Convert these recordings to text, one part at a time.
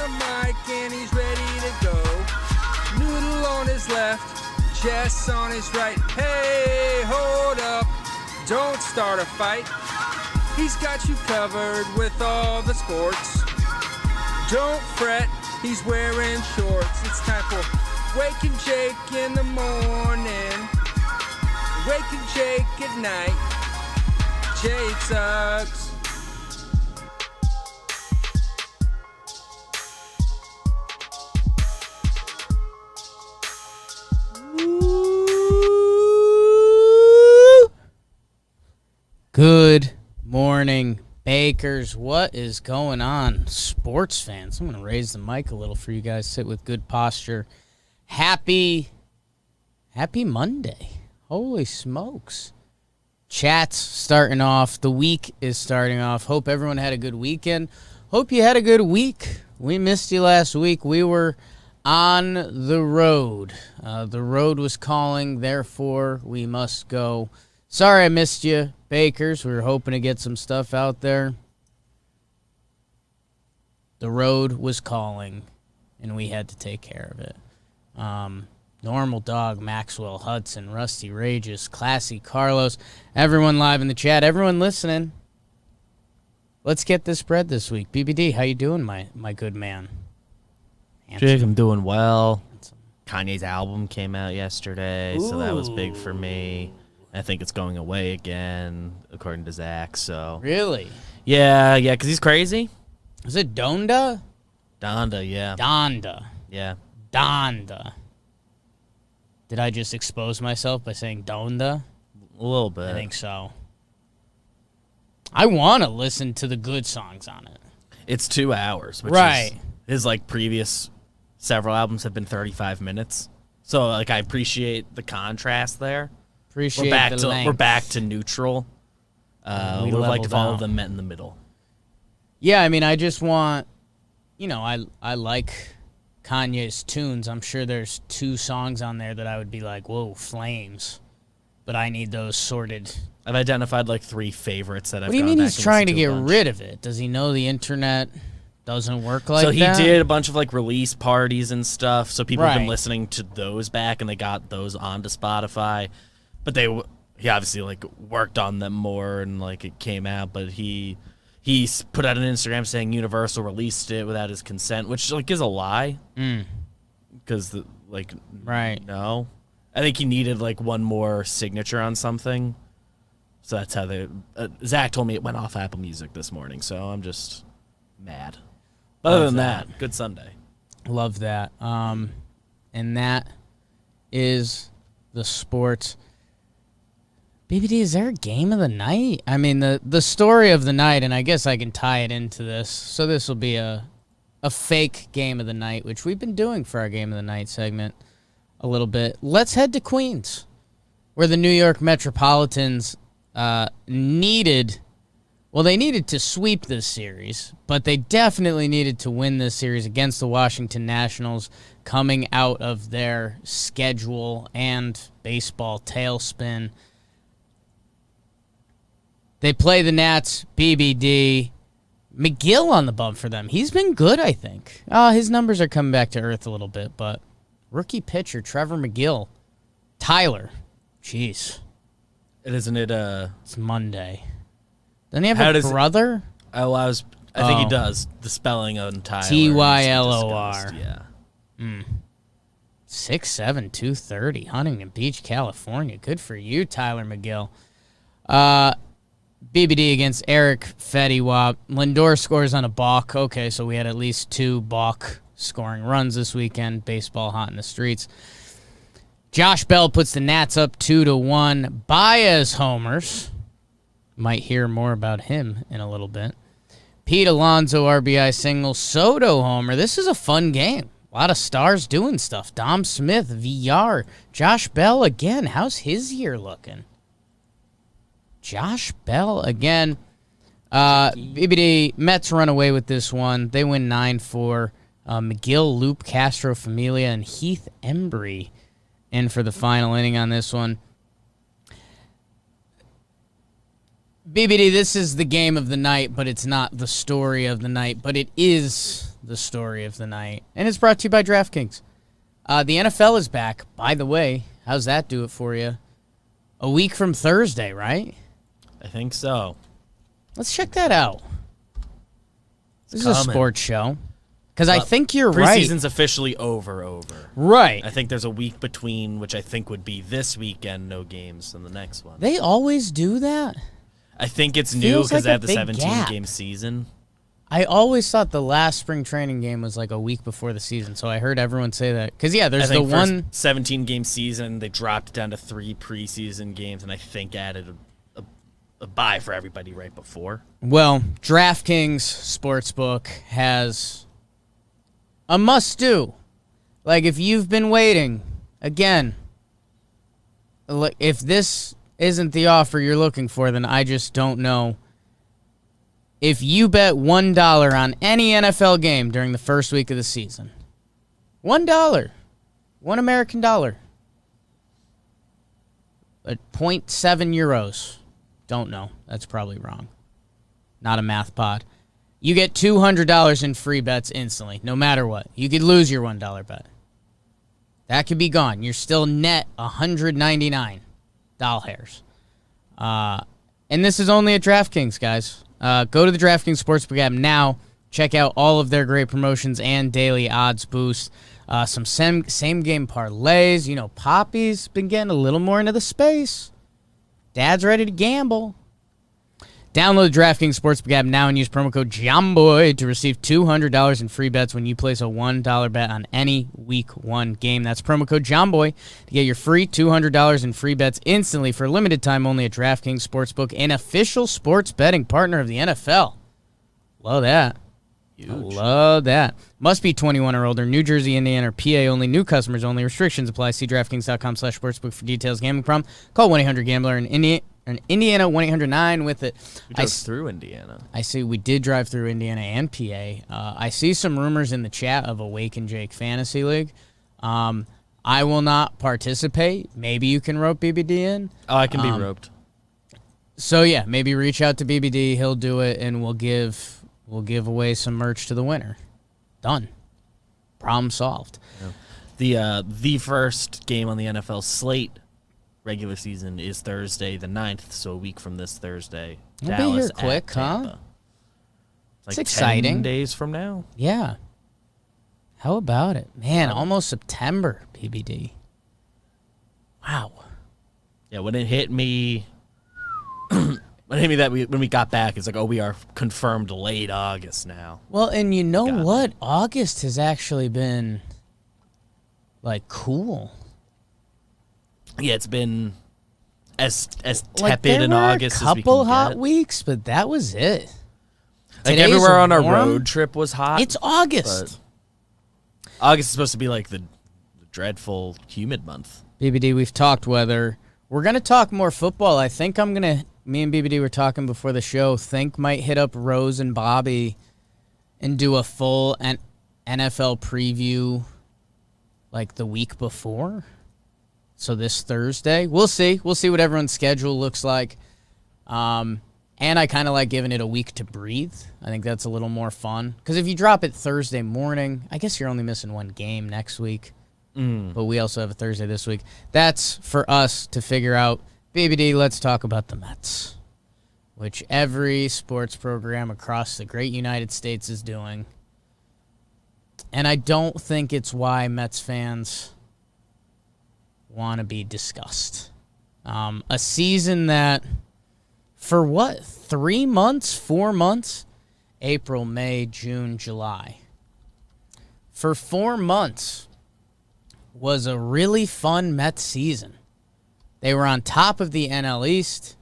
the mic and he's ready to go. Noodle on his left, Jess on his right. Hey, hold up, don't start a fight. He's got you covered with all the sports. Don't fret, he's wearing shorts. It's time for Wake and Jake in the morning, Wake and Jake at night. Jake sucks. Good morning, Bakers. What is going on, sports fans? I'm going to raise the mic a little for you guys. Sit with good posture. Happy Monday. Holy smokes. Chat's starting off. The week is starting off. Hope everyone had a good weekend. Hope you had a good week. We missed you last week. We were on the road. The road was calling, therefore we must go. Sorry I missed you, Bakers. We were hoping to get some stuff out there. The road was calling, and we had to take care of it. Normal Dog, Maxwell, Hudson, Rusty Rages, Classy, Carlos, everyone live in the chat, everyone listening. Let's get this spread this week. BBD, how you doing, my good man? Jake, I'm doing well. Kanye's album came out yesterday, so that was big for me. I think it's going away again, according to Zach. So Really? yeah, because he's crazy. Is it Donda? Donda, yeah. Donda. Did I just expose myself by saying Donda? A little bit. I think so. I want to listen to the good songs on it. It's 2 hours, which Right. is his previous several albums have been 35 minutes. So I appreciate the contrast there. Appreciate the length. We're back to neutral. We We'd like if leveled all of out. them met in the middle. Yeah, I mean, I just want, I like Kanye's tunes. I'm sure there's 2 songs on there that I would be like, whoa, flames. But I need those sorted. I've identified 3 favorites that I've What do you gone mean back he's and trying to listened get a bunch. rid of it? Does he know the internet doesn't work like So he that? did a bunch of release parties and stuff. So people have been Right. listening to those back, and they got those onto Spotify. But he obviously worked on them more, and it came out. But he put out an Instagram saying Universal released it without his consent, which is a lie. Because Right. no, I think he needed one more signature on something. So that's how they. Zach told me it went off Apple Music this morning, so I'm just mad. Other than that, good Sunday. Love that. And that is the sports. BBD, is there a game of the night? I mean, the story of the night, and I guess I can tie it into this. So this will be a fake game of the night, which we've been doing for our game of the night segment a little bit. Let's head to Queens, where the New York Metropolitans needed to sweep this series, but they definitely needed to win this series against the Washington Nationals coming out of their schedule and baseball tailspin. They play the Nats, BBD. McGill on the bump for them. He's been good, I think. His numbers are coming back to earth a little bit, but rookie pitcher Trevor McGill. Tyler. Jeez. Isn't it It's Monday. Doesn't he have a brother? I think he does. The spelling on Tyler. Tylor. is discussed, Yeah. 6'7", 230, Huntington Beach, California. Good for you, Tyler McGill. BBD against Eric Fetty-Wap. Lindor scores on a balk. Okay, so we had at least 2 balk scoring runs this weekend. Baseball hot in the streets. Josh Bell puts the Nats up 2-1. Baez homers. Might hear more about him in a little bit. Pete Alonso RBI single. Soto homer. This is a fun game. A lot of stars doing stuff. Dom Smith, VR. Josh Bell again. How's his year looking? Josh Bell again. BBD, Mets run away with this one. They win 9-4. McGill, Loop, Castro, Familia, and Heath Embry in for the final inning on this one. BBD, this is the game of the night, but it's not the story of the night, but it is the story of the night. And it's brought to you by DraftKings. The NFL is back, by the way. How's that do it for you? A week from Thursday, right? I think so. Let's check that out. This is a coming. sports show. Because I think you're right. Preseason's officially over. Right. I think there's a week between, which I think would be this weekend, no games, and the next one. They always do that? I think it's new Feels because like they a have the big 17-game gap. season. I always thought the last spring training game was like a week before the season, so I heard everyone say that. Because, yeah, I there's the think one... 17-game season, they dropped it down to 3 preseason games, and I think added a bye for everybody right before. Well, DraftKings Sportsbook has a must-do. Like, if you've been waiting, again, if this isn't the offer you're looking for, then I just don't know. If you bet $1 on any NFL game during the first week of the season, $1, $1 American dollar, at 0.7 euros. Don't know. That's probably wrong. Not a math pod. You get $200 in free bets instantly, no matter what. You could lose your $1 bet. That could be gone. You're still net $199 doll hairs. And this is only at DraftKings, guys. Go to the DraftKings Sportsbook app now. Check out all of their great promotions and daily odds boosts. Some same-game parlays. You know, Poppy's been getting a little more into the space. Dad's ready to gamble. Download the DraftKings Sportsbook app now and use promo code JOHNBOY to receive $200 in free bets when you place a $1 bet on any Week 1 game. That's promo code JOHNBOY to get your free $200 in free bets instantly for a limited time only at DraftKings Sportsbook, an official sports betting partner of the NFL. Love that. Huge. I love that. Must be 21 or older. New Jersey, Indiana, or PA only. New customers only. Restrictions apply. See DraftKings.com/sportsbook for details. Gambling problem? Call 1-800-GAMBLER in Indiana 1-800-9 with it. We drove through Indiana. I see we did drive through Indiana and PA. I see some rumors in the chat of a Wake and Jake Fantasy League. I will not participate. Maybe you can rope BBD in. Oh, I can be roped. So, yeah, maybe reach out to BBD. He'll do it, and we'll give away some merch to the winner. Done. Problem solved. Yeah. The first game on the NFL slate regular season is Thursday the 9th, so a week from this Thursday. We'll be Dallas here quick, at Tampa. huh? It's It's like exciting. 10 days from now. Yeah. How about it? Man, almost September, BBD. Wow. Yeah, when it hit me that when we got back, it's like, oh, we are confirmed late August now. Well, and you know Got what? August has actually been, like, cool. Yeah, it's been as Like, tepid there in were August a as we couple can hot get. weeks, but that was it. Like Today's everywhere on our warm. road trip was hot. It's August. but August is supposed to be like the dreadful humid month. BBD, we've talked weather. We're going to talk more football. I think me and BBD were talking before the show, think might hit up Rose and Bobby and do a full NFL preview like the week before. So this Thursday. We'll see. We'll see what everyone's schedule looks like. And I kind of like giving it a week to breathe. I think that's a little more fun. Because if you drop it Thursday morning, I guess you're only missing one game next week. But we also have a Thursday this week. That's for us to figure out. BBD, let's talk about the Mets, which every sports program across the great United States is doing. And I don't think it's why Mets fans want to be discussed. A season that, for what, 3 months, 4 months? April, May, June, July. For 4 months was a really fun Mets season. They were on top of the NL East.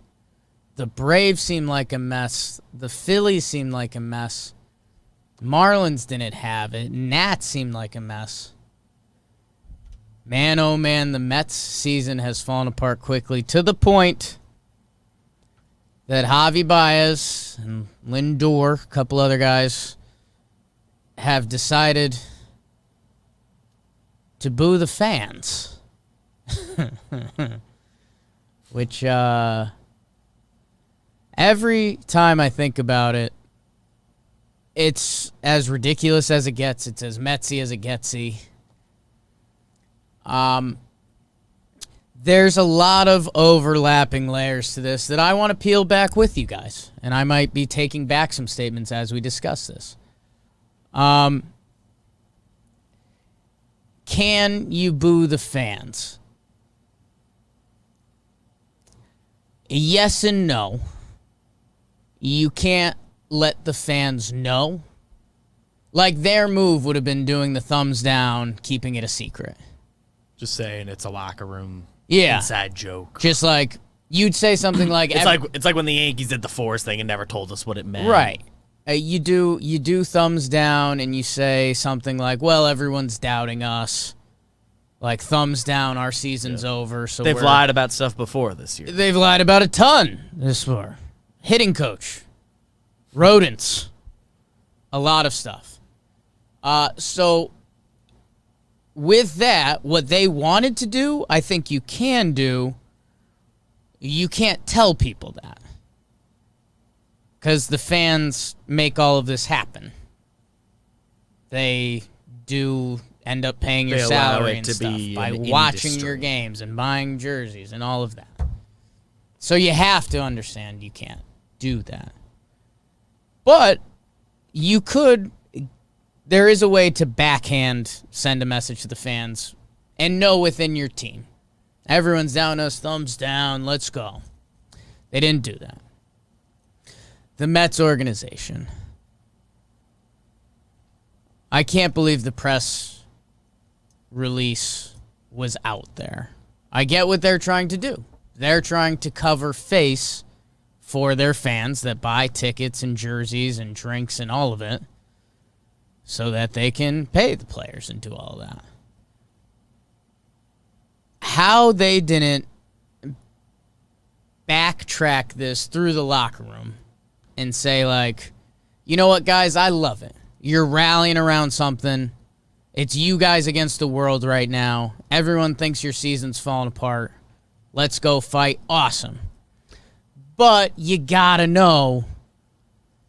The Braves seemed like a mess. The Phillies seemed like a mess. Marlins didn't have it. Nats seemed like a mess. Man, oh man, the Mets season has fallen apart quickly to the point that Javi Baez and Lindor, a couple other guys, have decided to boo the fans. Which, Every time I think about it, it's as ridiculous as it gets. It's as Metsy as it getsy. There's a lot of overlapping layers to this that I want to peel back with you guys. And I might be taking back some statements as we discuss this. Can you boo the fans? Yes and no. You can't let the fans know. Like, their move would have been doing the thumbs down, keeping it a secret. Just saying it's a locker room Yeah. inside joke. Just like, you'd say something like... It's like when the Yankees did the Force thing and never told us what it meant. Right. You do thumbs down and you say something like, well, everyone's doubting us. Like, thumbs down, our season's over. So They've lied about stuff before this year. They've lied about a ton this far. Hitting coach. Rodents. A lot of stuff. So, with that, what they wanted to do, I think you can do. You can't tell people that. Because the fans make all of this happen. They do end up paying your They allow salary it and to stuff be by an watching industry. your games and buying jerseys and all of that. So you have to understand you can't do that. But you could, there is a way to backhand send a message to the fans and know within your team. Everyone's down us, thumbs down, let's go. They didn't do that. The Mets organization. I can't believe the press release was out there. I get what they're trying to do. They're trying to cover face for their fans that buy tickets and jerseys and drinks and all of it so that they can pay the players and do all of that. How they didn't backtrack this through the locker room and say, like, you know what, guys, I love it. You're rallying around something. It's you guys against the world right now. Everyone thinks your season's falling apart. Let's go fight. Awesome. But you gotta know,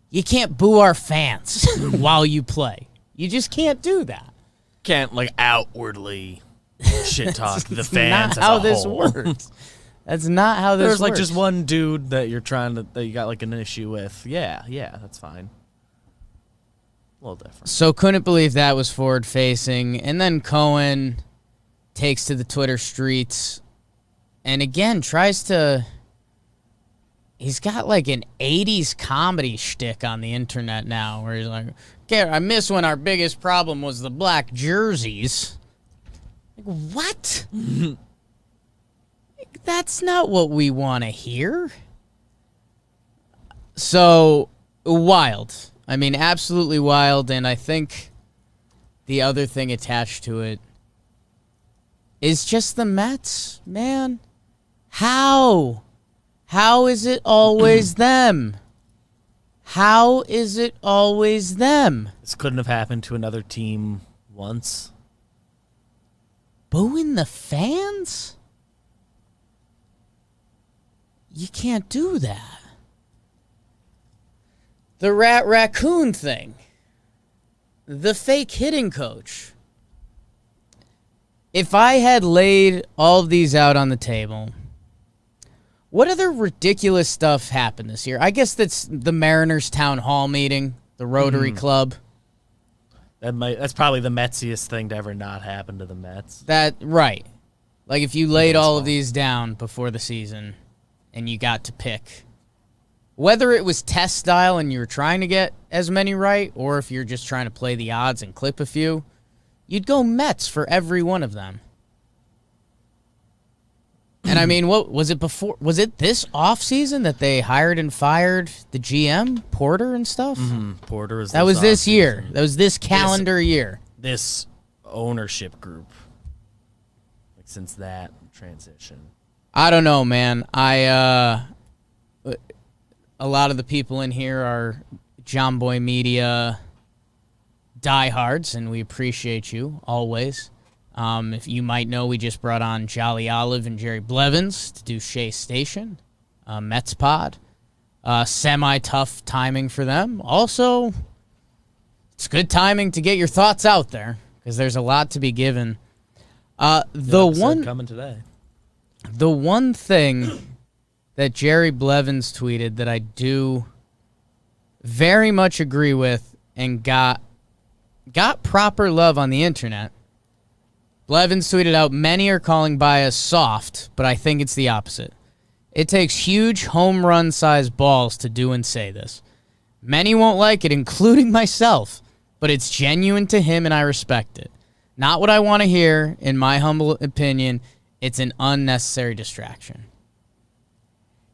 you can't boo our fans while you play. You just can't do that. Can't, like, outwardly shit talk the That's fans not how as a this whole. works. That's not how this There's, like, works. just one dude that that you got, like, an issue with. Yeah, that's fine. A little different. So couldn't believe that was forward facing. And then Cohen takes to the Twitter streets and again tries to, he's got like an 80s comedy shtick on the internet now where he's like, okay, I miss when our biggest problem was the black jerseys. Like, what? That's not what we want to hear. So, wild. I mean, absolutely wild, and I think the other thing attached to it is just the Mets, man. How? How is it always them? How is it always them? This couldn't have happened to another team once. Booing the fans? You can't do that. The raccoon thing. The fake hitting coach. If I had laid all of these out on the table, what other ridiculous stuff happened this year? I guess that's the Mariners town hall meeting, the Rotary Club. That's probably the Metsiest thing to ever not happen to the Mets. Right. Like if you laid all of these down before the season and you got to pick whether it was test style and you were trying to get as many right, or if you're just trying to play the odds and clip a few, you'd go Mets for every one of them. And I mean, what was it before? Was it this offseason that they hired and fired the GM, Porter and stuff? Porter was That was this offseason. year. That was this calendar year. This ownership group. Like since that transition. I don't know, man. A lot of the people in here are John Boy Media diehards, and we appreciate you always. If you might know, we just brought on Jolly Olive and Jerry Blevins to do Shea Station, Mets Pod. Semi-tough timing for them. Also, it's good timing to get your thoughts out there because there's a lot to be given. Coming today. The one thing that Jerry Blevins tweeted that I do very much agree with and got proper love on the internet. Blevins tweeted out, many are calling Baez soft, but I think it's the opposite. It takes huge home run size balls to do and say this. Many won't like it, including myself, but it's genuine to him and I respect it. Not what I want to hear, in my humble opinion. It's an unnecessary distraction.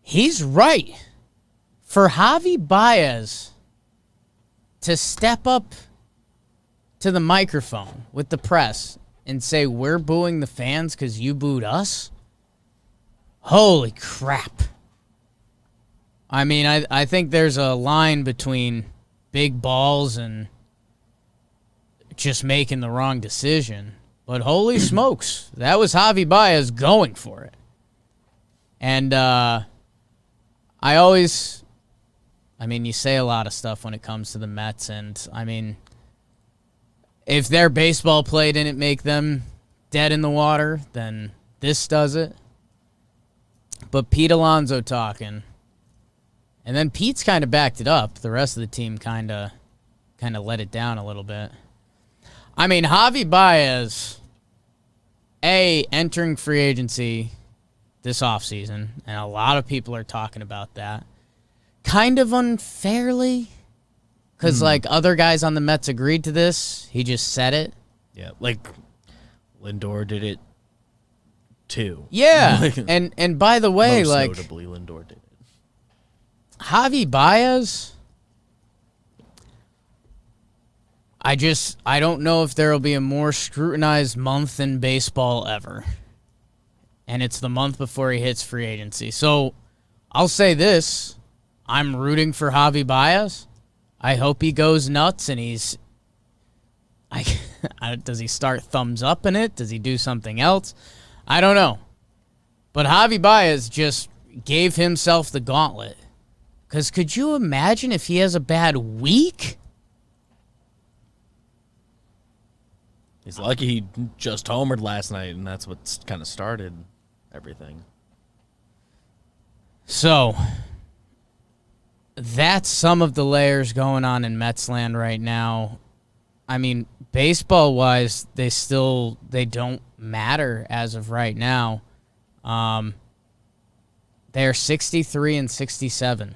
He's right. For Javi Baez to step up to the microphone with the press and say, we're booing the fans because you booed us? Holy crap. I mean, I think there's a line between big balls and just making the wrong decision. But holy smokes, that was Javi Baez going for it. And you say a lot of stuff when it comes to the Mets. And, I mean, if their baseball play didn't make them dead in the water, then this does it. But Pete Alonso talking. And then Pete's kind of backed it up. The rest of the team kind of let it down a little bit. I mean, Javi Baez, entering free agency this offseason, and a lot of people are talking about that. Kind of unfairly, because, other guys on the Mets agreed to this. He just said it. Yeah, Lindor did it, too. Yeah, and by the way, most notably, Lindor did it. Javi Baez, I don't know if there will be a more scrutinized month in baseball ever. And it's the month before he hits free agency. So I'll say this. I'm rooting for Javi Baez. I hope he goes nuts and does he start thumbs up in it? Does he do something else? I don't know. But Javi Baez just gave himself the gauntlet. Because could you imagine if he has a bad week? He's lucky he just homered last night, and that's what kind of started everything. So, that's some of the layers going on in Metsland right now. I mean, baseball-wise, they don't matter as of right now. They're 63 and 67.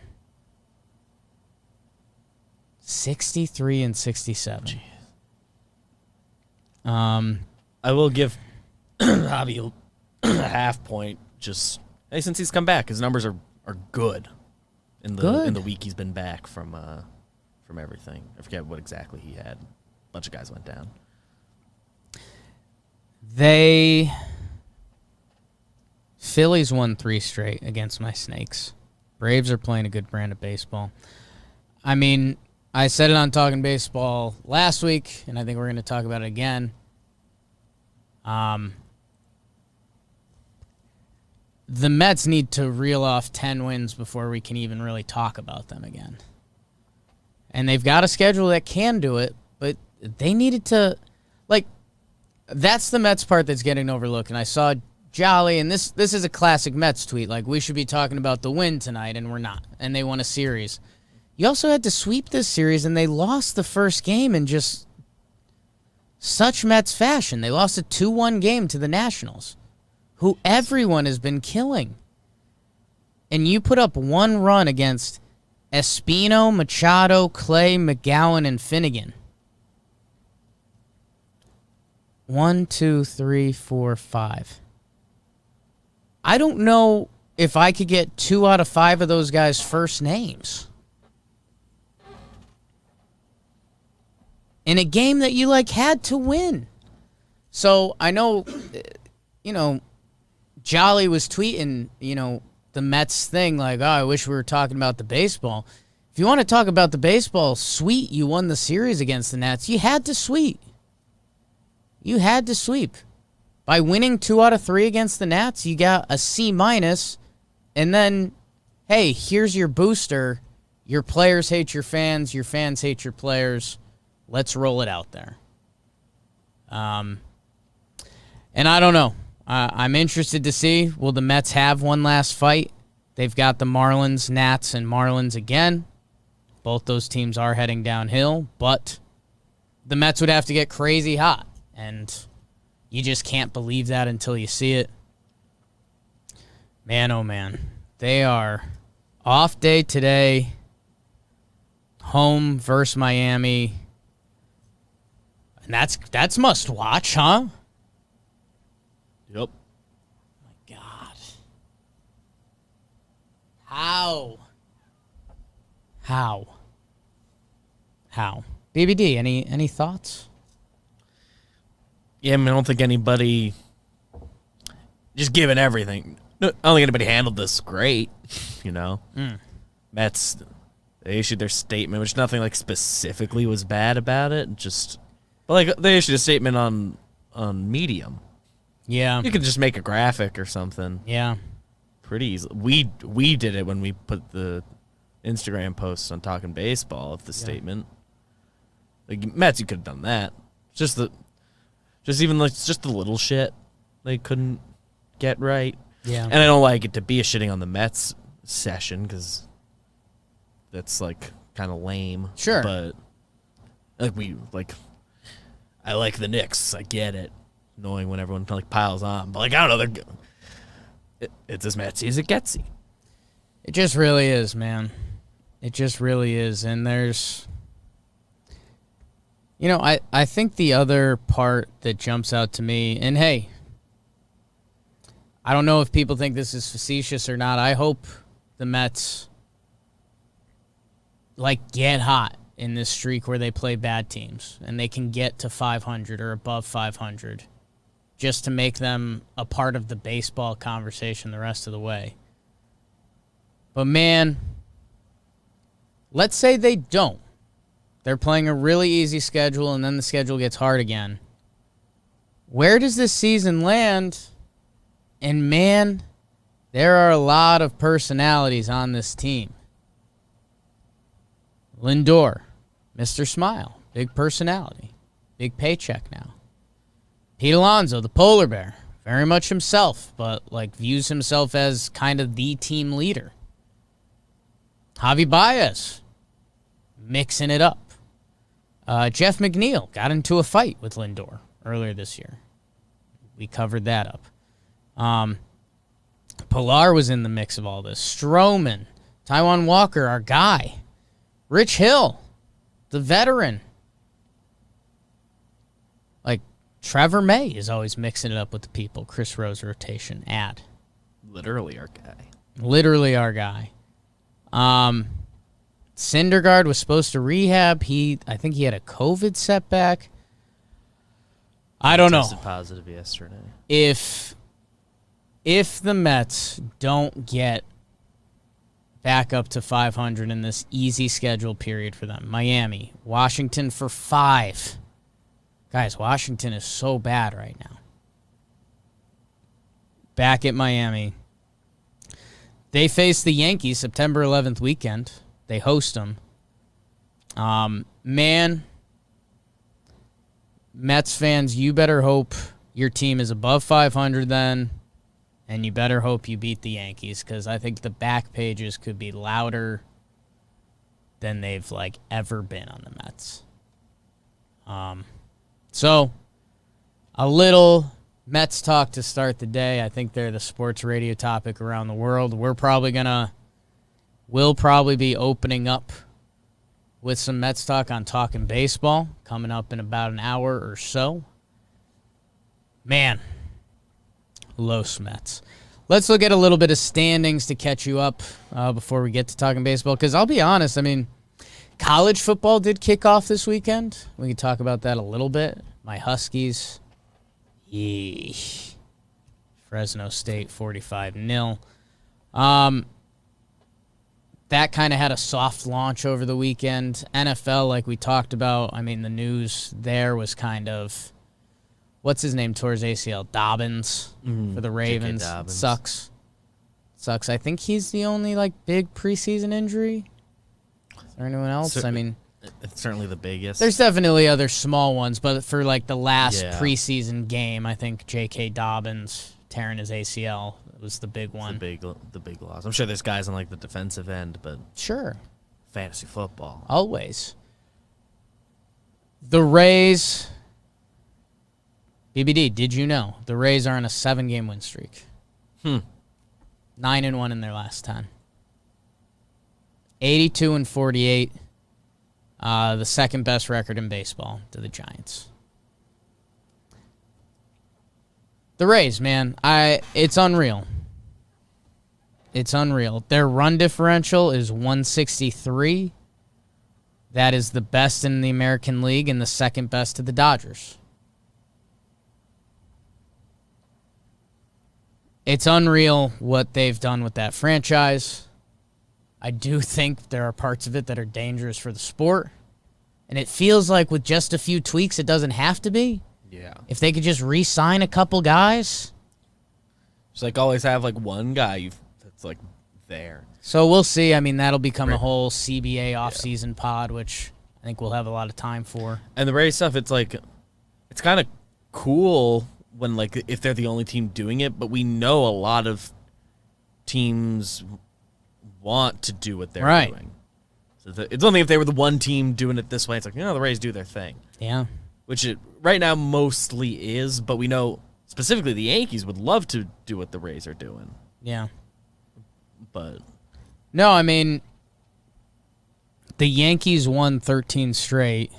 63 and 67. Jeez. I will give Javi a half point. Just since he's come back, his numbers are good in the week he's been back from everything. I forget what exactly he had. A bunch of guys went down. Phillies won 3 straight against my Snakes. Braves are playing a good brand of baseball. I mean, I said it on Talking Baseball last week, and I think we're going to talk about it again. The Mets need to reel off 10 wins before we can even really talk about them again. And they've got a schedule that can do it, but they needed to, that's the Mets part that's getting overlooked. And I saw Jolly, and this is a classic Mets tweet, we should be talking about the win tonight, and we're not. And they won a series. You also had to sweep this series, and they lost the first game in just such Mets fashion. They lost a 2-1 game to the Nationals, who everyone has been killing. And you put up 1 run against Espino, Machado, Clay, McGowan, and Finnegan. 1, 2, 3, 4, 5. I don't know if I could get 2 out of 5 of those guys' first names. In a game that you, had to win. So, I know, Jolly was tweeting, the Mets thing, I wish we were talking about the baseball. If you want to talk about the baseball, sweet, you won the series against the Nats. You had to sweep. You had to sweep. By winning 2 out of 3 against the Nats, you got a C-, and then hey, here's your booster. Your players hate your fans hate your players. Let's roll it out there. And I don't know. I'm interested to see, will the Mets have one last fight? They've got the Marlins, Nats, and Marlins again. Both those teams are heading downhill, but the Mets would have to get crazy hot, and you just can't believe that until you see it. Man, oh man. They are off day today, home versus Miami. And that's must watch, huh? Yep. My God. How? BBD, any thoughts? Yeah, I mean, I don't think anybody, just given everything, I don't think anybody handled this great, you know? Mets, they issued their statement, which nothing, like, specifically was bad about it, but, like, they issued a statement on Medium. Yeah. You could just make a graphic or something. Yeah. Pretty easily. We did it when we put the Instagram posts on Talking Baseball of the statement. Like, Mets, you could have done that. Just the little shit they couldn't get right. Yeah. And I don't like it to be a shitting on the Mets session because that's, like, kind of lame. Sure. But I like the Knicks. I get it. Knowing when everyone, like, piles on. But, like, I don't know. It's as Metsy as it gets. It just really is, man. It just really is. And there's, you know, I think the other part that jumps out to me, and hey, I don't know if people think this is facetious or not. I hope the Mets, like, get hot in this streak where they play bad teams and they can get to 500 or above 500 just to make them a part of the baseball conversation the rest of the way. But, man, let's say they don't. They're playing a really easy schedule, and then the schedule gets hard again. Where does this season land? And, man, there are a lot of personalities on this team. Lindor, Mr. Smile, big personality, big paycheck now. Pete Alonso, the polar bear, very much himself, but, like, views himself as kind of the team leader. Javi Baez, mixing it up. Jeff McNeil got into a fight with Lindor earlier this year. We covered that up. Pilar was in the mix of all this. Stroman, Taijuan Walker, our guy. Rich Hill, the veteran. Like, Trevor May is always mixing it up with the people. Chris Rose rotation ad. Literally our guy. Literally our guy. Syndergaard was supposed to rehab. I think he had a COVID setback. I don't know. Tested positive yesterday. If the Mets don't get back up to 500 in this easy schedule period for them, Miami, Washington for 5. Guys, Washington is so bad right now. Back at Miami. They face the Yankees September 11th weekend. They host them. Man, Mets fans, you better hope your team is above 500 then, and you better hope you beat the Yankees, because I think the back pages could be louder than they've, like, ever been on the Mets. So, a little Mets talk to start the day. I think they're the sports radio topic around the world. We'll probably be opening up with some Mets talk on Talking Baseball coming up in about an hour or so. Man, Los Mets. Let's look at a little bit of standings to catch you up before we get to Talking Baseball, because I'll be honest, I mean, college football did kick off this weekend. We can talk about that a little bit. My Huskies, Fresno State 45-0. That kind of had a soft launch over the weekend. NFL, like we talked about, I mean, the news there was kind of, what's his name towards ACL? Dobbins for the Ravens. Dobbins. Sucks. Sucks. I think he's the only like big preseason injury. Is there anyone else? So- I mean, It's certainly the biggest. there's definitely other small ones, but for like the last Yeah. preseason game, I think J.K. Dobbins tearing his ACL was the big the one. big loss. I'm sure there's guys on like the defensive end, but Sure, fantasy football. always. The Rays. BBD, did you know the Rays are on a 7-game win streak? 9-1 in their last 10. 82-48. The second best record in baseball to the Giants. The Rays, man, it's unreal. It's unreal. Their run differential is 163. That is the best in the American League and the second best to the Dodgers. It's unreal what they've done with that franchise. I do think there are parts of it that are dangerous for the sport. And it feels like with just a few tweaks, it doesn't have to be. Yeah. If they could just re-sign a couple guys. Just like always have like one guy that's like there. So we'll see. I mean, that'll become a whole CBA offseason pod, which I think we'll have a lot of time for. And the Rays stuff, it's like, it's kind of cool when like if they're the only team doing it, but we know a lot of teams want to do what they're Right. doing. So it's only if they were the one team doing it this way. It's like, the Rays do their thing, Yeah. which it right now mostly is. But we know specifically the Yankees would love to do what the Rays are doing. Yeah. But No, I mean, the Yankees won 13 straight.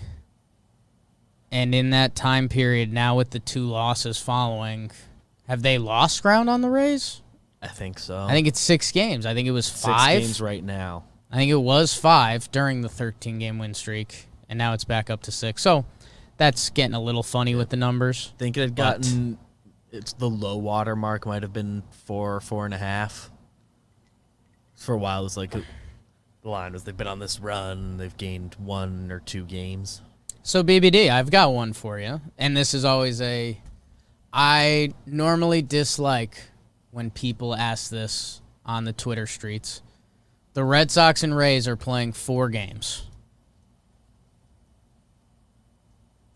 And in that time period, now with the 2 losses following, have they lost ground on the Rays? I think so. I think it's 6 games. I think it was 6 5. games right now. I think it was 5 during the 13-game win streak, and now it's back up to 6. So that's getting a little funny with the numbers. I think it had gotten it's the low water mark might have been 4.5. For a while, it was like the line was they've been on this run, they've gained 1 or 2 games. So BBD, I've got one for you, and this is always I normally dislike when people ask this on the Twitter streets. The Red Sox and Rays are playing 4 games.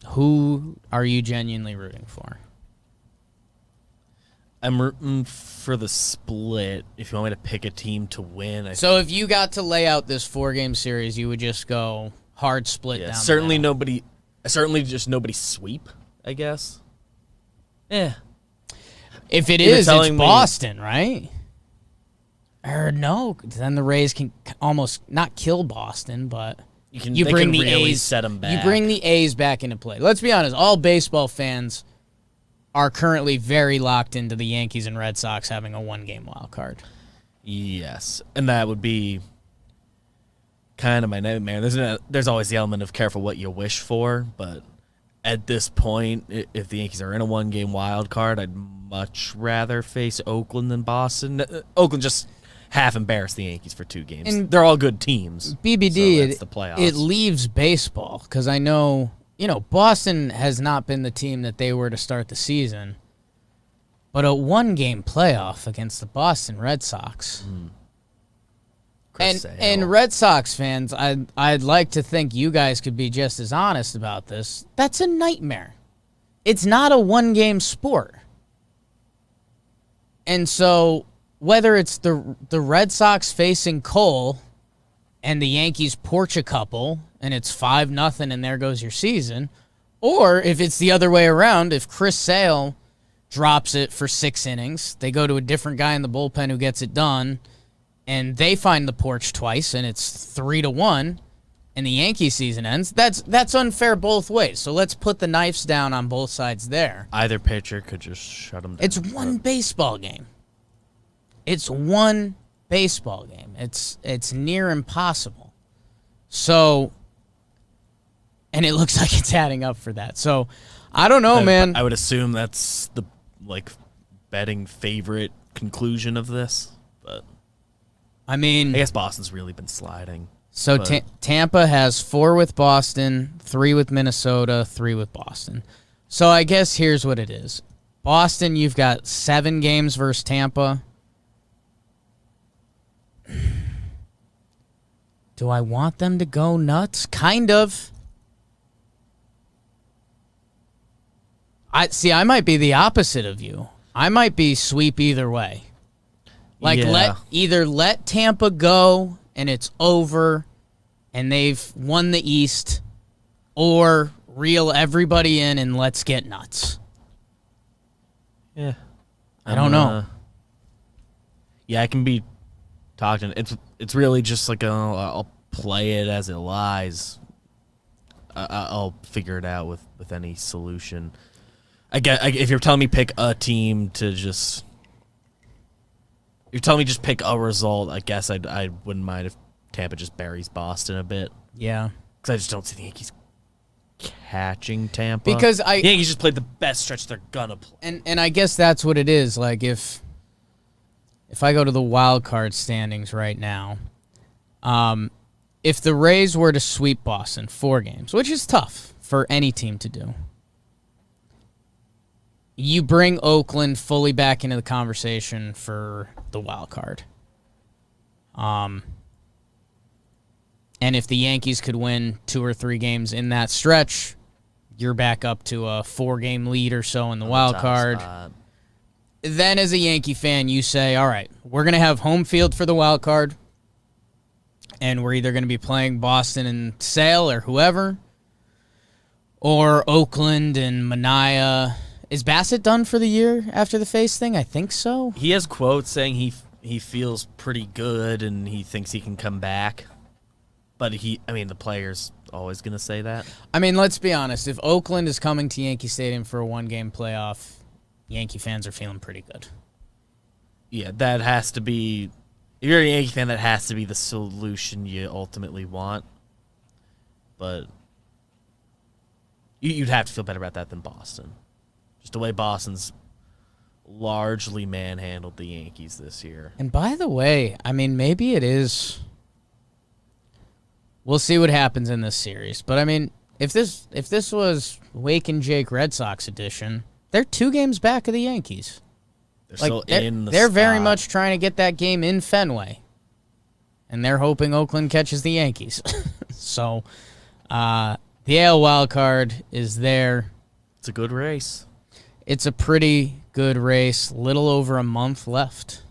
Who are you genuinely rooting for? I'm rooting for the split. If you want me to pick a team to win, So if you got to lay out this 4-game series, you would just go hard split down. certainly the middle. certainly just nobody sweep, I guess. Yeah. If it You're is, it's telling me- Boston, right? Or no, then the Rays can almost not kill Boston, but They bring can the really A's. set 'em You back. bring the A's back into play. Let's be honest. All baseball fans are currently very locked into the Yankees and Red Sox having a 1-game wild card. Yes, and that would be kind of my nightmare. There's always the element of careful what you wish for, but at this point, if the Yankees are in a 1-game wild card, I'd much rather face Oakland than Boston. Oakland just half embarrassed the Yankees for 2 games. And they're all good teams. BBD, so that's the playoffs. it leaves baseball because I know, Boston has not been the team that they were to start the season. But a 1-game playoff against the Boston Red Sox. Chris And Sale. Red Sox fans, I'd like to think you guys could be just as honest about this. That's a nightmare. It's not a 1-game sport. And so whether it's the Red Sox facing Cole and the Yankees porch a couple and it's 5-0 and there goes your season, or if it's the other way around, if Chris Sale drops it for 6 innings, they go to a different guy in the bullpen who gets it done, and they find the porch twice and it's 3-1 and the Yankee season ends, that's unfair both ways. So let's put the knives down on both sides there. Either pitcher could just shut them down. It's one baseball game. It's one baseball game. It's near impossible. So, and it looks like it's adding up for that. So, I don't know, man. I would assume that's the betting favorite conclusion of this, but I mean, I guess Boston's really been sliding. so but- Tampa has 4 with Boston, 3 with Minnesota, 3 with Boston. So I guess here's what it is. Boston, you've got 7 games versus Tampa. Do I want them to go nuts? Kind of. I might be the opposite of you. I might be sweep either way. Like, Yeah. let Tampa go and it's over and they've won the East, or reel everybody in and let's get nuts. Yeah. I don't know. Yeah, I can be talking. It's really just like I'll play it as it lies. I'll figure it out with any solution. If you're telling me pick a team to just, you're telling me just pick a result, I guess I wouldn't mind if Tampa just buries Boston a bit, Yeah. because I just don't see the Yankees catching Tampa. Because the Yankees just played the best stretch they're gonna play. And I guess that's what it is. Like, if I go to the wild card standings right now, if the Rays were to sweep Boston 4 games, which is tough for any team to do, you bring Oakland fully back into the conversation for the wild card. And if the Yankees could win 2 or 3 games in that stretch, you're back up to a 4-game lead or so in the wild card. Then as a Yankee fan, you say, all right, we're going to have home field for the wild card, and we're either going to be playing Boston and Sale or whoever, or Oakland and Manaea. Is Bassett done for the year after the face thing? I think so. He has quotes saying he feels pretty good and he thinks he can come back. But the player's always going to say that. I mean, let's be honest. If Oakland is coming to Yankee Stadium for a 1-game playoff, Yankee fans are feeling pretty good. Yeah, that has to be... If you're a Yankee fan, that has to be the solution you ultimately want. But you'd have to feel better about that than Boston. Just the way Boston's largely manhandled the Yankees this year. And by the way, maybe it is... We'll see what happens in this series. But, if this was Wake and Jake Red Sox edition, they're 2 games back of the Yankees. They're still in the They're very spot. much trying to get that game in Fenway. And they're hoping Oakland catches the Yankees. So, the AL wild card is there. It's a good race. It's a pretty good race. Little over a month left.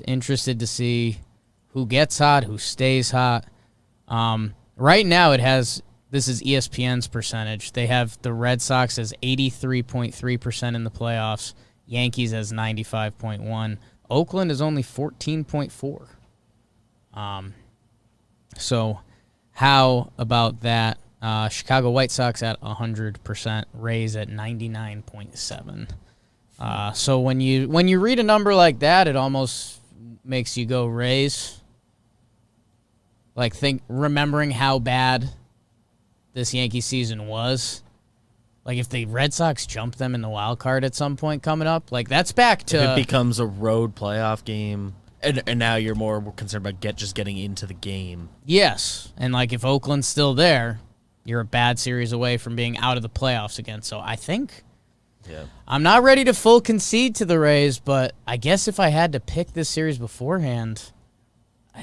Interested to see who gets hot, who stays hot. Right now, this is ESPN's percentage. They have the Red Sox as 83.3% in the playoffs, Yankees as 95.1%. Oakland is only 14.4%. So how about that? Chicago White Sox at 100%, Rays at 99.7%. So when you read a number like that, it almost makes you go Rays. Like, remembering how bad this Yankee season was. Like, if the Red Sox jump them in the wild card at some point coming up, like, that's back to... If it becomes a road playoff game, and now you're more concerned about just getting into the game. Yes, and, like, if Oakland's still there, you're a bad series away from being out of the playoffs again. So I think... Yeah. I'm not ready to full concede to the Rays, but I guess if I had to pick this series beforehand...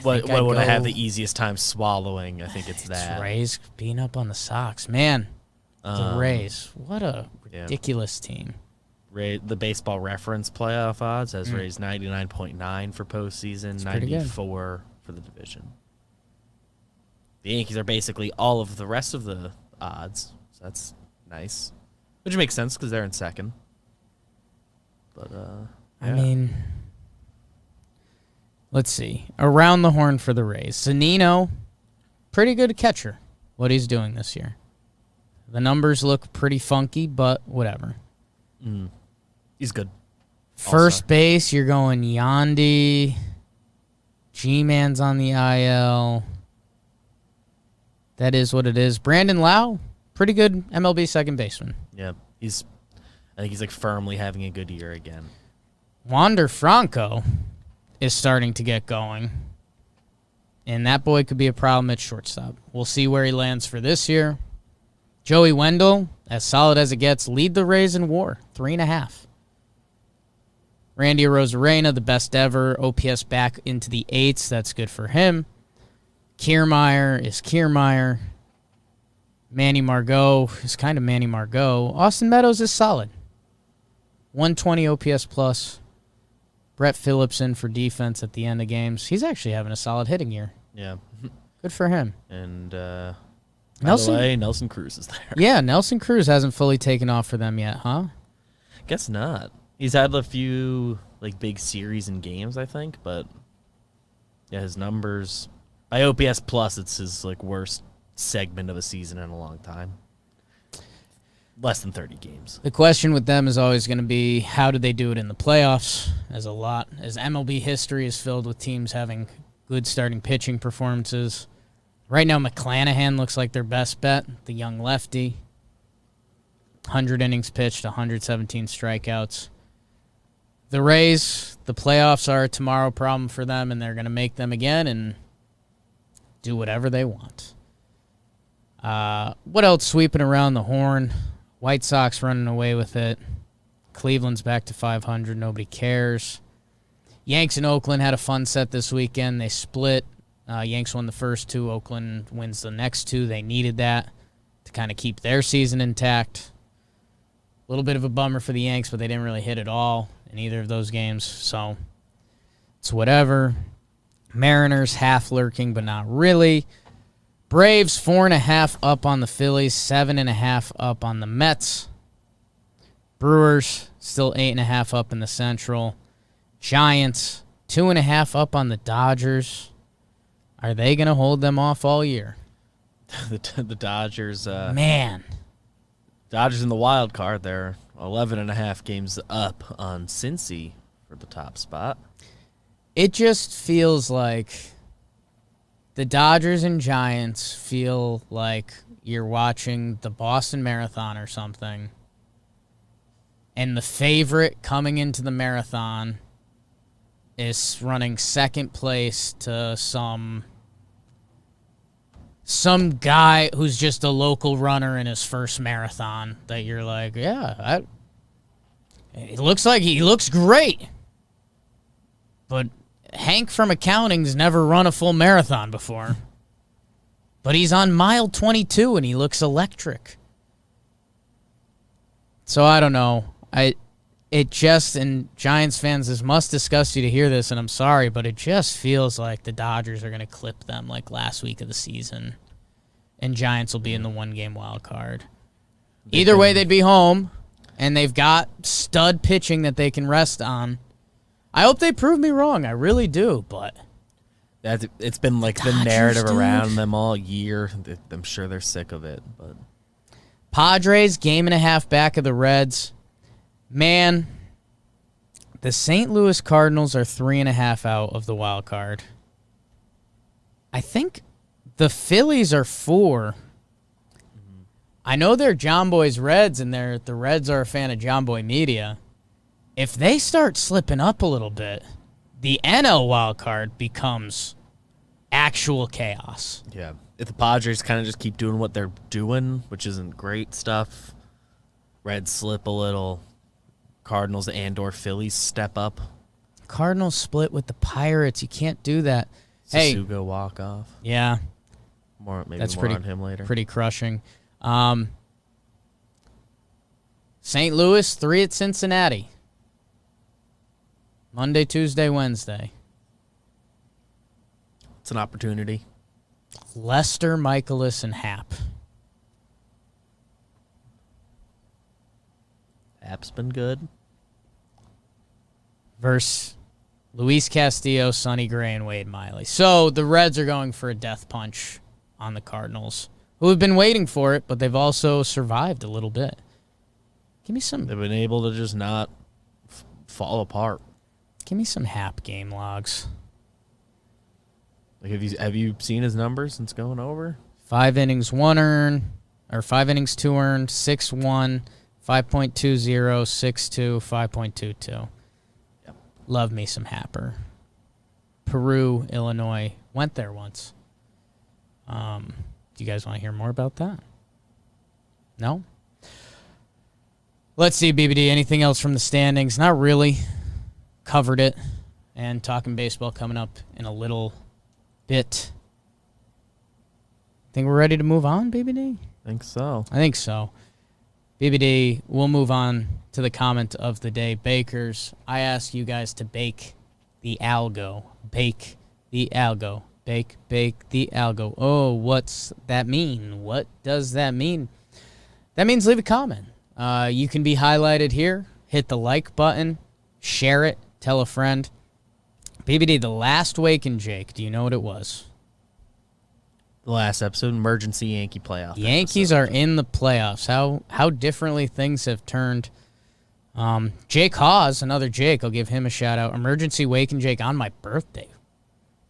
What would I have the easiest time swallowing? I think it's that. Rays being up on the Sox. Man, the Rays. What a ridiculous team. The Baseball Reference playoff odds has Rays 99.9 for postseason, 94 for the division. The Yankees are basically all of the rest of the odds, so that's nice. Which makes sense because they're in second. But, let's see. Around the horn for the Rays. Zunino, pretty good catcher, what he's doing this year. The numbers look pretty funky, but whatever. He's good. First base, you're going Yandy. G-Man's on the IL. That is what it is. Brandon Lau, pretty good MLB second baseman. Yeah, I think he's like firmly having a good year again. Wander Franco is starting to get going. And that boy could be a problem at shortstop. We'll see where he lands for this year. Joey Wendell, as solid as it gets, lead the Rays in WAR, 3.5. Randy Arozarena, the best ever. OPS back into the 8s. That's good for him. Kiermaier is Kiermaier. Manny Margot is kind of Manny Margot. Austin Meadows is solid. 120 OPS plus. Brett Phillips in for defense at the end of games. He's actually having a solid hitting year. Yeah. Good for him. And Nelson Cruz is there. Yeah, Nelson Cruz hasn't fully taken off for them yet, huh? Guess not. He's had a few like big series and games, I think, but yeah, his numbers by OPS plus, it's his like worst segment of a season in a long time. Less than 30 games. The question with them is always going to be, how do they do it in the playoffs? As MLB history is filled with teams having good starting pitching performances. Right now, McClanahan looks like their best bet, the young lefty. 100 innings pitched, 117 strikeouts. The Rays, the playoffs are a tomorrow problem for them, and they're going to make them again and do whatever they want. What else sweeping around the horn? White Sox running away with it. Cleveland's back to 500. Nobody cares. Yanks and Oakland had a fun set this weekend. They split. Yanks won the first two. Oakland wins the next two. They needed that to kind of keep their season intact. A little bit of a bummer for the Yanks, but they didn't really hit at all in either of those games. So it's whatever. Mariners half lurking, but not really. Braves 4.5 up on the Phillies, 7.5 up on the Mets. Brewers still 8.5 up in the Central. Giants 2.5 up on the Dodgers. Are they going to hold them off all year? the Dodgers. Man. Dodgers in the wild card. They're 11.5 games up on Cincy for the top spot. It just feels like the Dodgers and Giants feel like you're watching the Boston Marathon or something, and the favorite coming into the marathon is running second place to some guy who's just a local runner in his first marathon that you're like, yeah, it looks like he looks great. But Hank from accounting's never run a full marathon before. But he's on mile 22 and he looks electric. So I don't know. And Giants fans, this must disgust you to hear this, and I'm sorry, but it just feels like the Dodgers are going to clip them like last week of the season, and Giants will be in the one-game wild card. Either way, they'd be home, and they've got stud pitching that they can rest on. I hope they prove me wrong. I really do, but It's been like the Dodgers, narrative dude. around them all year. I'm sure they're sick of it, but Padres, 1.5 back of the Reds. Man, the St. Louis Cardinals are 3.5 out of the wild card. I think the Phillies are 4. I know they're John Boy's Reds, and the Reds are a fan of John Boy Media. If they start slipping up a little bit, the NL wild card becomes actual chaos. yeah. If the Padres kind of just keep doing what they're doing, which isn't great stuff, Reds slip a little, Cardinals and/or Phillies step up. Cardinals split with the Pirates. You can't do that. Hey, Sugo walk off. yeah, Maybe that's more pretty on him later. pretty crushing. St. Louis 3 at Cincinnati. Monday, Tuesday, Wednesday. It's an opportunity. Lester, Michaelis, and Happ. App's been good. Versus Luis Castillo, Sonny Gray, and Wade Miley. So the Reds are going for a death punch on the Cardinals, who have been waiting for it, but they've also survived a little bit. Give me some They've been able to just not fall apart. Happ game logs. Like, have you seen his numbers since going over? 5 innings, 1 earn, or 5 innings, 2 earned, 6-1, 5.20, 6-2, 5.22. Yep. Love me some Happer. Peru, Illinois. Went there once. Do you guys want to hear more about that? No? Let's see, BBD. Anything else from the standings? Not really. Covered it. And talking baseball coming up in a little bit. Think we're ready to move on, BBD? I think so. I think so. BBD, we'll move on to the comment of the day. Bakers, I ask you guys to bake the algo. Bake the algo. Bake the algo. Oh, what's that mean? What does that mean? That means leave a comment. You can be highlighted here. Hit the like button. Share it. Tell a friend. BBD, the last Wake and Jake, do you know what it was? The last episode, emergency Yankee playoff. The Yankees are in the playoffs. How differently things have turned. Jake Hawes, another Jake, I'll give him a shout out. Emergency Wake and Jake on my birthday.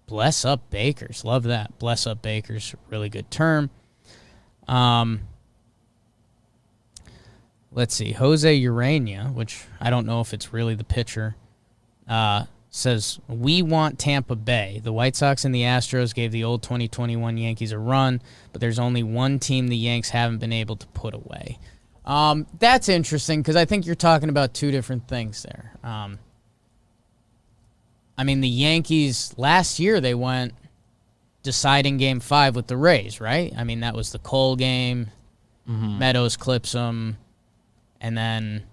Bless up Bakers. Love that. Bless up Bakers. Really good term. Let's see. Jose Urania, which I don't know if it's really the pitcher, says, we want Tampa Bay. The White Sox and the Astros gave the old 2021 Yankees a run, but there's only one team the Yanks haven't been able to put away. That's interesting because I think you're talking about two different things there. I mean, the Yankees, last year they went deciding Game 5 with the Rays, right? I mean, that was the Cole game. Meadows clips them, and then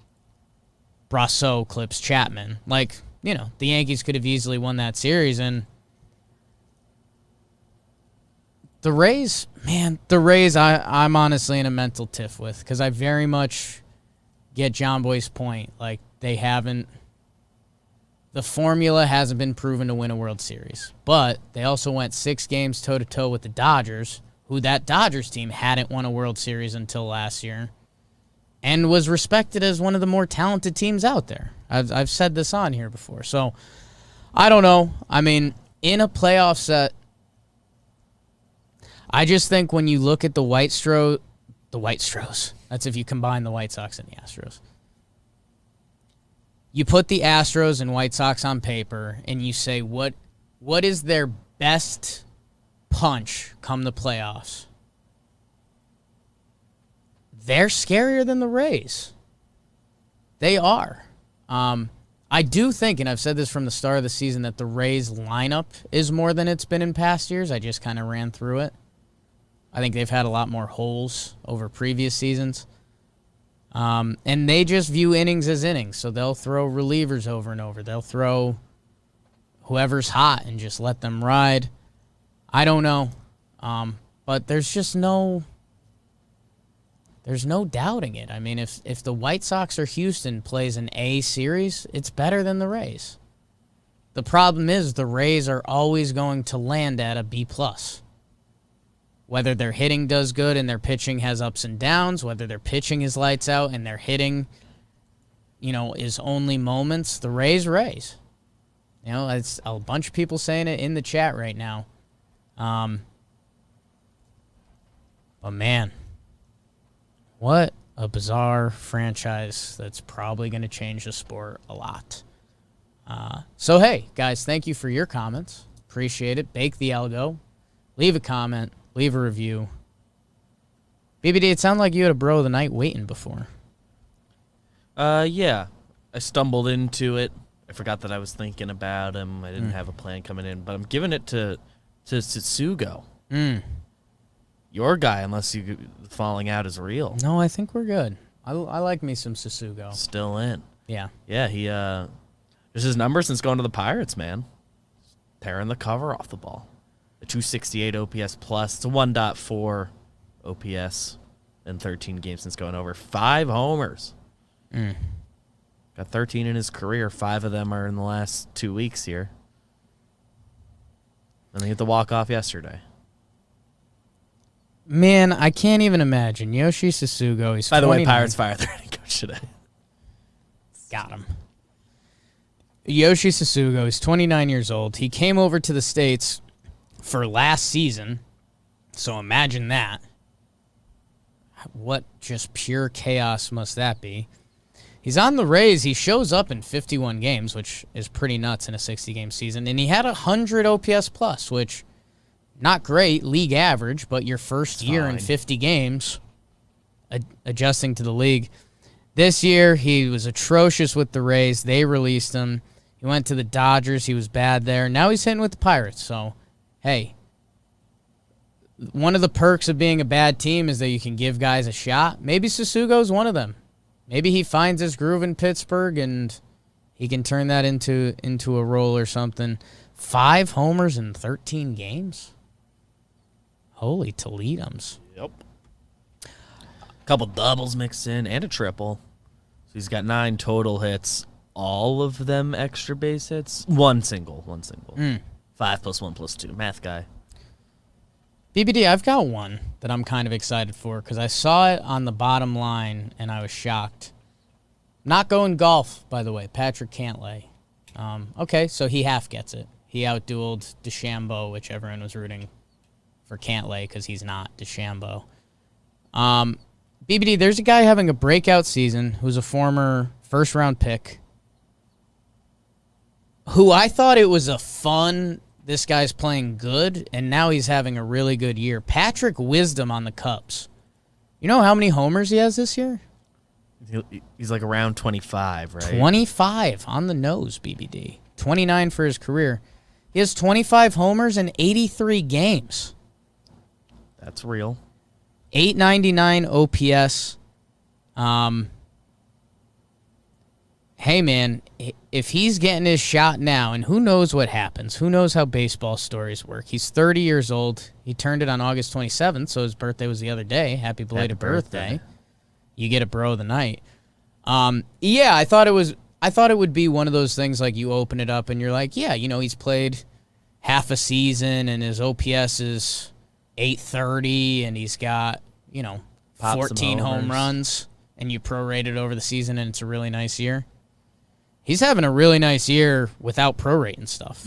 Brasso clips Chapman. Like, you know, the Yankees could have easily won that series, and the Rays, I'm honestly in a mental tiff with because I very much get John Boy's point. Like, the formula hasn't been proven to win a World Series, but they also went 6 games toe-to-toe with the Dodgers, who that Dodgers team hadn't won a World Series until last year, and was respected as one of the more talented teams out there. I've said this on here before. So, I don't know. I mean, in a playoff set, I just think when you look at the White Stros, that's if you combine the White Sox and the Astros. You put the Astros and White Sox on paper, and you say, what is their best punch come the playoffs? They're scarier than the Rays. They are. I do think, and I've said this from the start of the season, that the Rays lineup is more than it's been in past years. I just kind of ran through it. I think they've had a lot more holes over previous seasons. And they just view innings as innings, so they'll throw relievers over and over. They'll throw whoever's hot and just let them ride. I don't know. But there's just no doubting it. I mean, if the White Sox or Houston plays an A series, it's better than the Rays. The problem is the Rays are always going to land at a B+. Whether their hitting does good and their pitching has ups and downs, whether their pitching is lights out and their hitting, is only moments, the Rays. It's a bunch of people saying it in the chat right now. But man, what a bizarre franchise that's probably going to change the sport a lot. So, hey, guys, thank you for your comments. Appreciate it. Bake the algo. Leave a comment. Leave a review. BBD, it sounded like you had a bro of the night waiting before. Yeah. I stumbled into it. I forgot that I was thinking about him. I didn't have a plan coming in, but I'm giving it to Tsutsugo. Your guy, unless the falling out is real. No, I think we're good. I like me some Tsutsugo. Still in. Yeah. Yeah, he there's his number since going to the Pirates, man. Tearing the cover off the ball. A 268 OPS plus. It's a 1.4 OPS in 13 games since going over. 5 homers. Got 13 in his career. 5 of them are in the last 2 weeks here. And they hit the walk-off yesterday. Man, I can't even imagine. Yoshi Tsutsugo, he's By the way, 29. Pirates fired their head coach today. Got him. Yoshi Tsutsugo is 29 years old. He came over to the States for last season, so imagine that. What just pure chaos must that be? He's on the Rays. He shows up in 51 games, which is pretty nuts in a 60-game season, and he had 100 OPS plus, which not great, league average, but your first year in 50 games, adjusting to the league. This year, he was atrocious with the Rays. They released him. He went to the Dodgers. He was bad there. Now he's hitting with the Pirates, so hey, one of the perks of being a bad team is that you can give guys a shot. Maybe Sasugo's one of them. Maybe he finds his groove in Pittsburgh and he can turn that into a role or something. 5 homers in 13 games? Holy Toledo's. Yep. A couple doubles mixed in and a triple. So he's got 9 total hits. All of them extra base hits. One single. 5 + 1 + 2. Math guy. BBD, I've got one that I'm kind of excited for because I saw it on the bottom line and I was shocked. Not going golf, by the way. Patrick Cantlay. Okay, so he half gets it. He outdueled DeChambeau, which everyone was rooting for Cantlay because he's not DeChambeau. BBD, there's a guy having a breakout season who's a former first-round pick who I thought it was a fun, this guy's playing good, and now he's having a really good year. Patrick Wisdom on the Cubs. You know how many homers he has this year? He's like around 25, right? 25 on the nose, BBD. 29 for his career. He has 25 homers in 83 games. That's real. 899 OPS. Hey, man, if he's getting his shot now, and who knows what happens, who knows how baseball stories work. He's 30 years old. He turned it on August 27th, so his birthday was the other day. Happy belated birthday. You get a bro of the night. Yeah, I thought it would be one of those things like you open it up and you're like, yeah, you know, he's played half a season and his OPS is 830 and he's got, you know, 14 home runs and you prorate it over the season and it's a really nice year. He's having a really nice year without prorating stuff.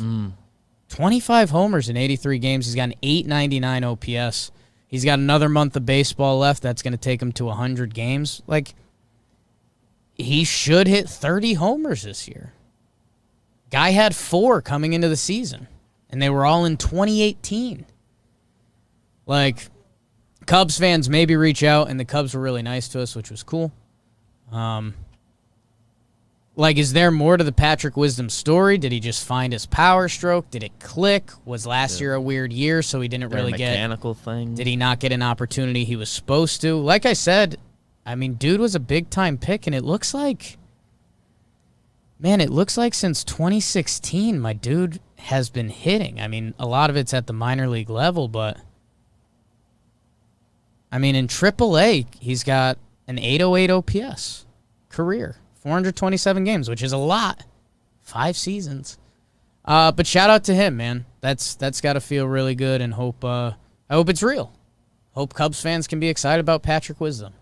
25 homers in 83 games. He's got an 899 OPS. He's got another month of baseball left. That's going to take him to 100 games. Like, he should hit 30 homers this year. Guy had 4 coming into the season, and they were all in 2018. Like, Cubs fans maybe reach out, and the Cubs were really nice to us, which was cool. Like, is there more to the Patrick Wisdom story? Did he just find his power stroke? Did it click? Was last year a weird year, so he didn't really get... mechanical thing? Did he not get an opportunity he was supposed to? Like I said, I mean, dude was a big-time pick, and it looks like... Man, it looks like since 2016, my dude has been hitting. I mean, a lot of it's at the minor league level, but... I mean, in AAA, he's got an 808 OPS career. 427 games, which is a lot. 5 seasons. But shout out to him, man. That's got to feel really good, and I hope it's real. Hope Cubs fans can be excited about Patrick Wisdom.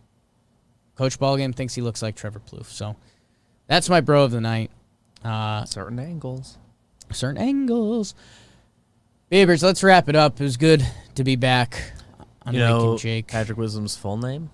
Coach Ballgame thinks he looks like Trevor Plouffe. So that's my bro of the night. Certain angles. Beavers, let's wrap it up. It was good to be back on You Mike know and Jake. Patrick Wisdom's full name?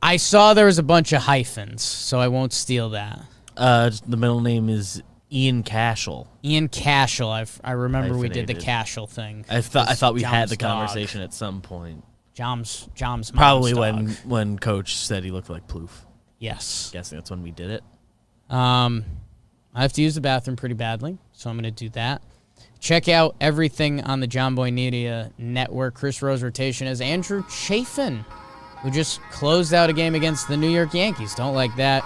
I saw there was a bunch of hyphens, so I won't steal that. The middle name is Ian Cashel. Ian Cashel. I remember we did the Hyphenated. Cashel thing. I thought we had John's the dog. conversation at some point. John's mom's Probably dog. when Coach said he looked like Plouffe. Yes. Guessing that's when we did it. I have to use the bathroom pretty badly, so I'm going to do that. Check out everything on the John Boy Media Network. Chris Rose rotation as Andrew Chafin, who just closed out a game against the New York Yankees. Don't like that.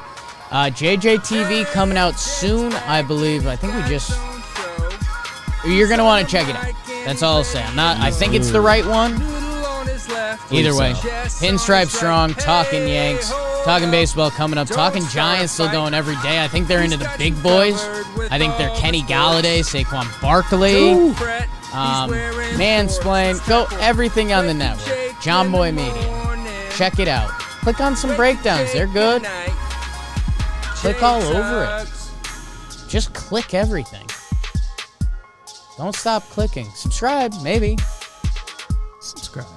JJTV coming out soon, I believe. I think we just... You're going to want to check it out. That's all I'll say. I think it's the right one. Either way. Pinstripe Strong, talking Yanks, talking baseball coming up, talking Giants still going every day. I think they're into the big boys. I think they're Kenny Galladay, Saquon Barkley, Mansplain. Go everything on the network. John Boy Media. Check it out. Click on some breakdowns. They're good. Click all over it. Just click everything. Don't stop clicking. Subscribe, maybe. Subscribe.